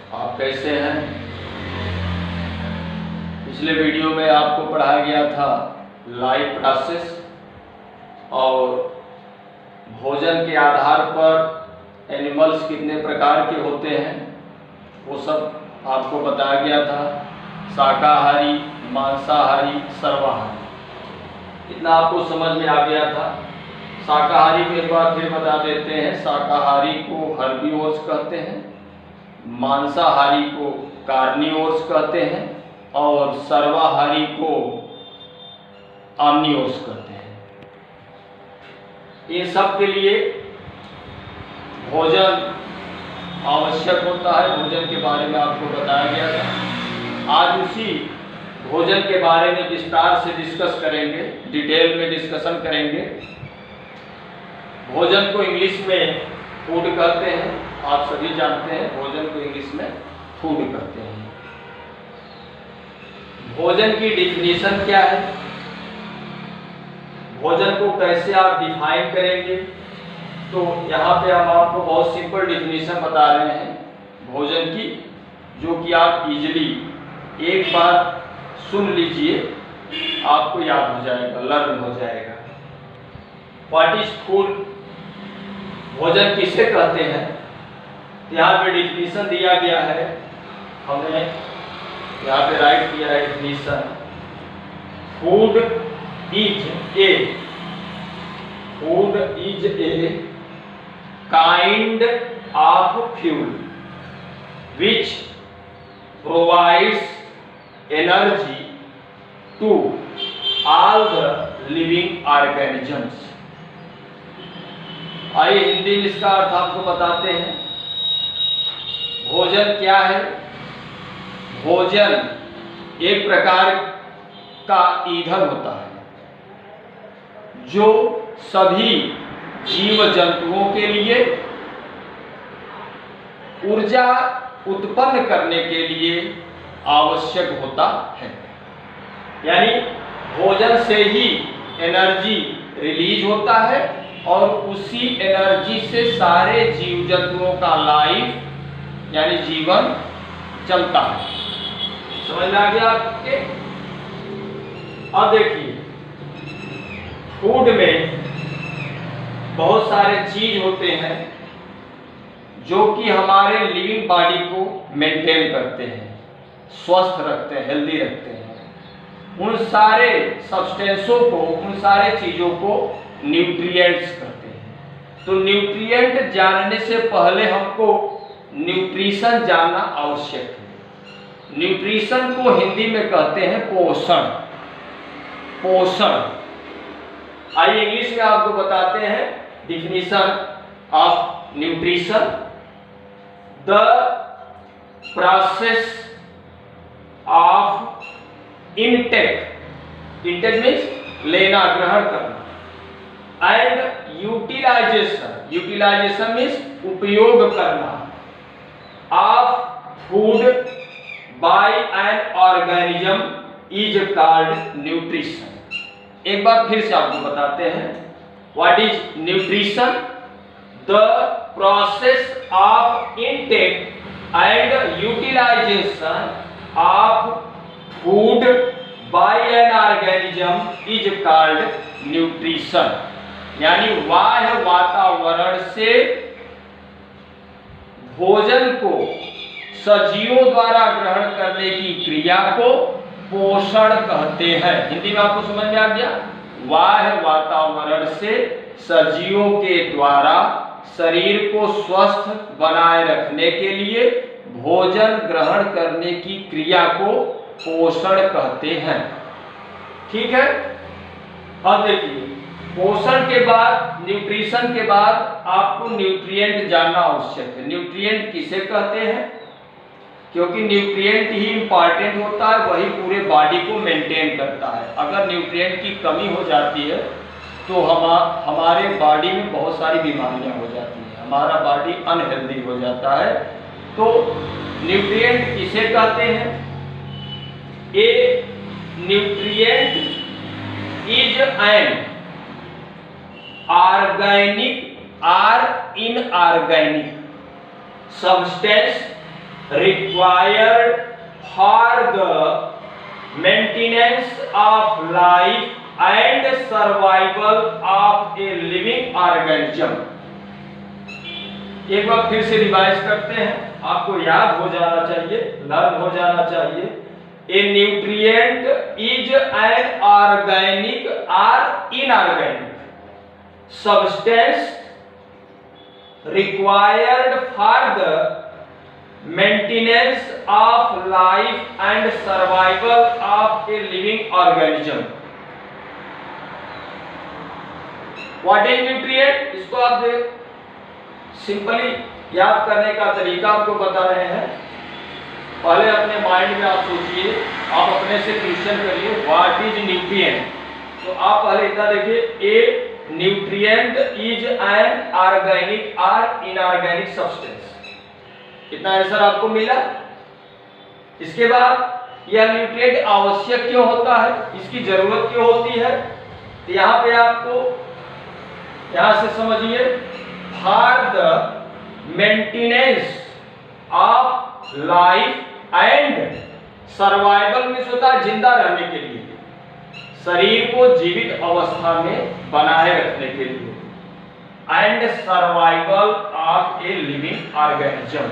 आप कैसे हैं? पिछले वीडियो में आपको पढ़ाया गया था लाइफ प्रोसेस और भोजन के आधार पर एनिमल्स कितने प्रकार के होते हैं वो सब आपको बताया गया था। शाकाहारी, मांसाहारी, सर्वाहारी, इतना आपको समझ में आ गया था। शाकाहारी को एक बार फिर बता देते हैं। शाकाहारी को हर्बीवोर्स कहते हैं, मांसाहारी को कार्निवोर्स कहते हैं और सर्वाहारी को ऑमनिवोर्स कहते हैं। इन सब के लिए भोजन आवश्यक होता है। भोजन के बारे में आपको बताया गया था। आज उसी भोजन के बारे में विस्तार से डिस्कस करेंगे, डिटेल में डिस्कशन करेंगे। भोजन को इंग्लिश में फूड कहते हैं, आप सभी जानते हैं। भोजन को इंग्लिश में फूड कहते हैं। भोजन की डिफिनीशन क्या है, भोजन को कैसे आप डिफाइन करेंगे, तो यहाँ पे हम आपको बहुत सिंपल डिफिनीशन बता रहे हैं भोजन की, जो कि आप इजीली एक बार सुन लीजिए, आपको याद हो जाएगा, लर्न हो जाएगा। व्हाट इज फूड, भोजन किसे कहते हैं। यहाँ पे डिफिनीशन दिया गया है, हमने यहाँ पे राइट किया है definition. Food is a kind of fuel which provides energy to all the living organisms. आइए हिंदी में इसका अर्थ आपको बताते हैं। भोजन क्या है? भोजन एक प्रकार का ईंधन होता है जो सभी जीव जंतुओं के लिए ऊर्जा उत्पन्न करने के लिए आवश्यक होता है। यानी भोजन से ही एनर्जी रिलीज होता है और उसी एनर्जी से सारे जीव जंतुओं का लाइफ यानी जीवन चलता है। समझ में आ गया आपके? अब देखिए, फूड में बहुत सारे चीज होते हैं जो कि हमारे लिविंग बॉडी को मेंटेन करते हैं, स्वस्थ रखते हैं, हेल्दी रखते हैं। उन सारे सब्सटेंसों को, उन सारे चीजों को न्यूट्रिएंट्स कहते हैं। तो न्यूट्रिएंट जानने से पहले हमको न्यूट्रिशन जानना आवश्यक है। न्यूट्रिशन को हिंदी में कहते हैं पोषण। पोषण, आइए इंग्लिश में आपको बताते हैं definition of nutrition. The process of intake means लेना, ग्रहण करना, एंड यूटिलाइजेशन मीन्स उपयोग करना of food by an organism is called nutrition. एक बार फिर से आपको बताते हैं what is nutrition. The process of intake and utilization of food by an organism is called nutrition. यानी बाह्य वातावरण से भोजन को सजीवों द्वारा ग्रहण करने की क्रिया को पोषण कहते हैं। हिंदी में आपको समझ में आ गया? बाह्य वातावरण से सजीवों के द्वारा शरीर को स्वस्थ बनाए रखने के लिए भोजन ग्रहण करने की क्रिया को पोषण कहते हैं। ठीक है? अब देखिए, पोषण के बाद, न्यूट्रिशन के बाद आपको न्यूट्रिएंट जानना आवश्यक है। न्यूट्रिएंट किसे कहते हैं? क्योंकि न्यूट्रिएंट ही इंपॉर्टेंट होता है, वही पूरे बॉडी को मेंटेन करता है। अगर न्यूट्रिएंट की कमी हो जाती है तो हमारे बॉडी में बहुत सारी बीमारियां हो जाती हैं, हमारा बॉडी अनहेल्दी हो जाता है। तो न्यूट्रिएंट किसे कहते हैं? ए न्यूट्रिएंट इज एन ऑर्गेनिक और inorganic substance required for the maintenance of life and survival of a living organism। एक बार फिर से रिवाइज करते हैं, आपको याद हो जाना चाहिए, लर्न हो जाना चाहिए। A nutrient is an organic और inorganic substance required for the maintenance of life and survival of a living organism। What is nutrient? इसको आप सिंपली याद करने का तरीका आपको बता रहे हैं। पहले अपने माइंड में आप सोचिए, आप अपने से क्वेश्चन करिए व्हाट इज न्यूट्रिएंट। तो आप पहले इतना देखिए, ए न्यूट्रिएंट इज एन ऑर्गेनिक और इनऑर्गेनिक सब्सटेंस। इतना आंसर आपको मिला। इसके बाद यह न्यूट्रिएंट आवश्यक क्यों होता है, इसकी जरूरत क्यों होती है, तो यहाँ पे आपको यहां से समझिए, for the maintenance of life and survival means होता है जिंदा रहने के लिए, शरीर को जीवित अवस्था में बनाए रखने के लिए, and survival of a living organism.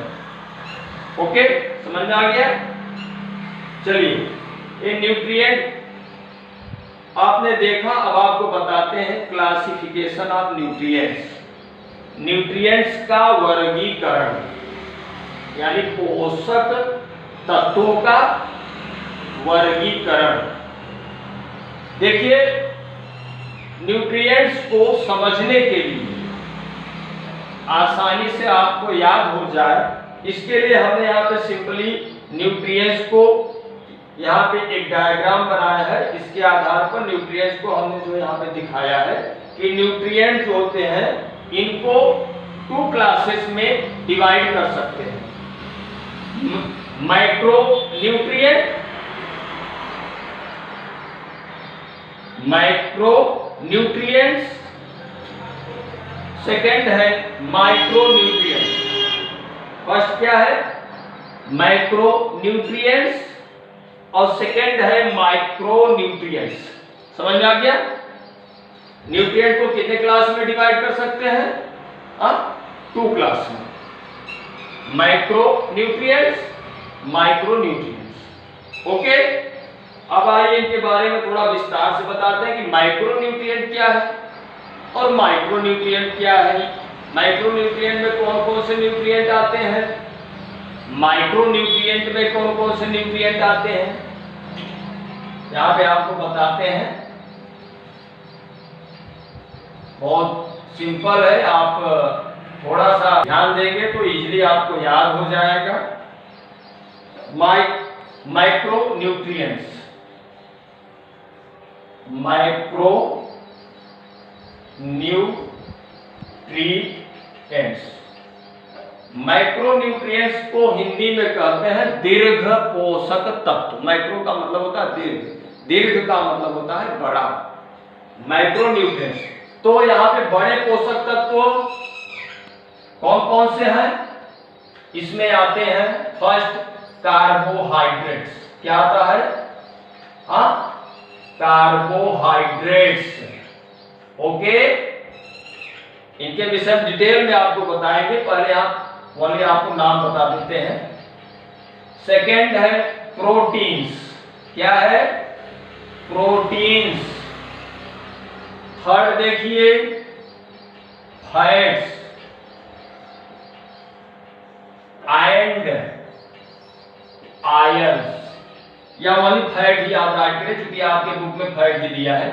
Okay, समझ में आ गया। चलिए, ये न्यूट्रिएंट आपने देखा, अब आपको बताते हैं क्लासिफिकेशन ऑफ न्यूट्रिएंट्स। न्यूट्रिएंट्स का वर्गीकरण, यानी पोषक तत्वों का वर्गीकरण। देखिए, न्यूट्रिएंट्स को समझने के लिए, आसानी से आपको याद हो जाए, इसके लिए हमने यहाँ पे सिंपली न्यूट्रिएंट्स को यहाँ पे एक डायग्राम बनाया है। इसके आधार पर न्यूट्रिएंट्स को हमने जो यहाँ पे दिखाया है कि न्यूट्रिएंट जो होते हैं इनको 2 क्लासेस में डिवाइड कर सकते हैं। Micro nutrient, micro nutrients, second है माइक्रो न्यूट्रिएंट्स। फर्स्ट क्या है, माइक्रो न्यूट्रिएंट्स, और सेकेंड है माइक्रो न्यूट्रिएंट्स। समझ में आ गया। न्यूट्रिएंट को कितने क्लास में डिवाइड कर सकते हैं, 2 क्लास में, micro nutrients, micro nutrients. Okay, अब आइए इनके बारे में थोड़ा विस्तार से बताते हैं कि माइक्रो न्यूट्रिएंट क्या है और माइक्रो न्यूट्रिएंट क्या है। माइक्रो न्यूट्रिएंट में कौन कौन से न्यूट्रिएंट आते हैं, माइक्रो न्यूट्रिएंट में कौन कौन से न्यूट्रिएंट आते हैं, यहाँ पे आपको बताते हैं। बहुत सिंपल है, आप थोड़ा सा ध्यान देंगे तो इजीली आपको याद हो जाएगा। Micro nutrients, micro nutrients, micro nutrients को हिंदी में कहते हैं दीर्घ पोषक तत्व। माइक्रो का मतलब होता है दीर्घ, दीर्घ का मतलब होता है बड़ा, माइक्रो न्यूट्रिएंट्स। तो यहाँ पे बड़े पोषक तत्व कौन कौन से हैं, इसमें आते हैं फर्स्ट कार्बोहाइड्रेट्स। क्या आता है, कार्बोहाइड्रेट्स। ओके, इनके विषय में डिटेल में आपको बताएंगे, पहले आपको नाम बता देते हैं। सेकेंड है प्रोटीन्स। क्या है, प्रोटीन्स। थर्ड देखिए फैट्स एंड आयंस, या वही फैट ही आप राइट करें क्योंकि आपके बुक में फैट ही दिया है।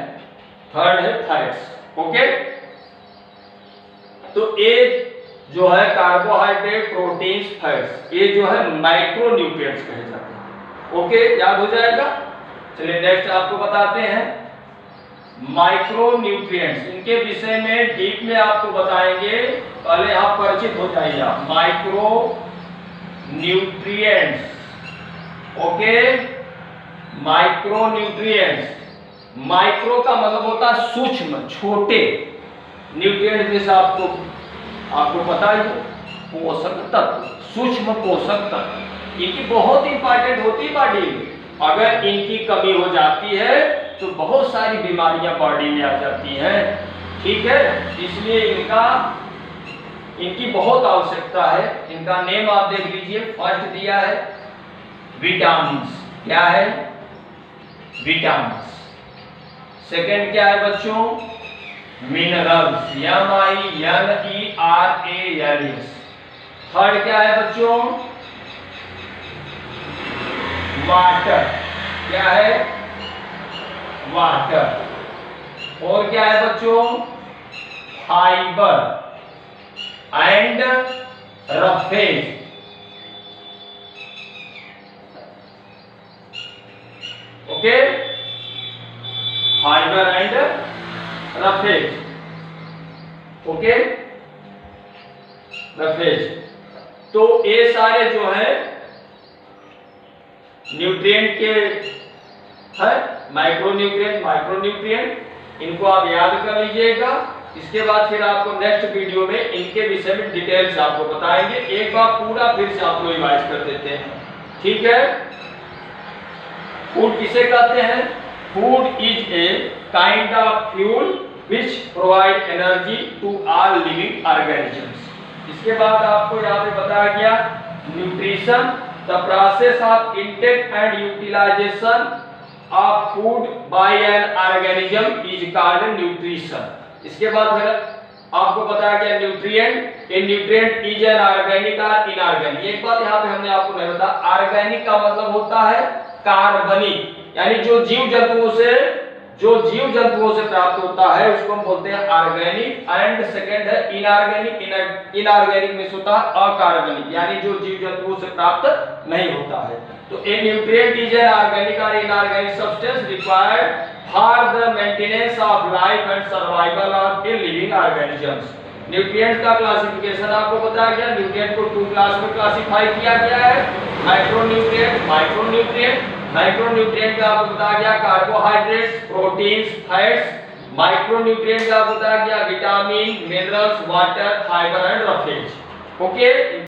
थर्ड है फैट्स। ओके, तो ये जो है कार्बोहाइड्रेट, प्रोटीन्स, फैट्स, ये जो है माइक्रो न्यूट्रिएंट्स कहे जाते हैं। ओके, याद हो जाएगा। चलिए नेक्स्ट आपको बताते हैं माइक्रो न्यूट्रिएंट्स। इनके विषय में डीप में आपको बताएंगे, पहले आप परिचित हो जाइए आप micro nutrients. Okay, micro nutrients, micro का मतलब होता है सूक्ष्म, छोटे। न्यूट्रिएंट जैसे आपको पता है पोषक तत्व, सूक्ष्म पोषक तत्व। इनकी बहुत इंपॉर्टेंट होती है बॉडी में। अगर इनकी कमी हो जाती है तो बहुत सारी बीमारियां बॉडी में आ जाती हैं, ठीक है। इसलिए इनकी बहुत आवश्यकता है। इनका नेम आप देख लीजिए, फर्स्ट दिया है विटामिन। क्या है? विटामिन। सेकंड क्या है बच्चों? Minerals, MINERALS। थर्ड क्या है बच्चों? वाटर। क्या है? वाटर। और क्या है बच्चों? Fibre and roughage. Okay, fibre and roughage. Okay, roughage. तो ये सारे जो है न्यूट्रिएंट के है, माइक्रोन्यूट्रिएंट, इनको आप याद कर लीजिएगा। इसके बाद फिर आपको नेक्स्ट वीडियो में इनके विषय में डिटेल्स आपको बताएंगे। एक बार पूरा फिर से आप लोग रिवाइज कर देते हैं, ठीक है। फूड किसे कहते हैं? Food is a kind of fuel which provide energy to all living organisms. इसके बाद आपको यहाँ पे बताया गया nutrition, the process of intake and utilization of food by an organism is called nutrition. इसके बाद फिर आपको बताया गया nutrient. A nutrient is an organic और इनऑर्गेनिक। एक बात यहाँ पे हमने आपको नहीं बताया, ऑर्गेनिक का मतलब होता है कार्बनिक, यानी जो जीव जंतुओं से प्राप्त होता है उसको हम बोलते हैं ऑर्गेनिक। एंड सेकंड है इनऑर्गेनिक। इनऑर्गेनिक में होता है अकार्बनिक, यानी जो जीव जंतुओं से प्राप्त नहीं होता है। तो a nutrient is an organic और inorganic substance required for the maintenance of life and survival of a living organisms. Nutrients का क्लासिफिकेशन आपको बताया गया। न्यूट्रिएंट को 2 क्लास में क्लासिफाई किया गया है, मैक्रोन्यूट्रिएंट, माइक्रोन्यूट्रिएंट। मैक्रोन्यूट्रिएंट का आपको बताया गया कार्बोहाइड्रेट्स, प्रोटीन्स, फैट्स। माइक्रोन्यूट्रिएंट का आपको बताया गया vitamin, minerals, water, fibre and roughage. Okay.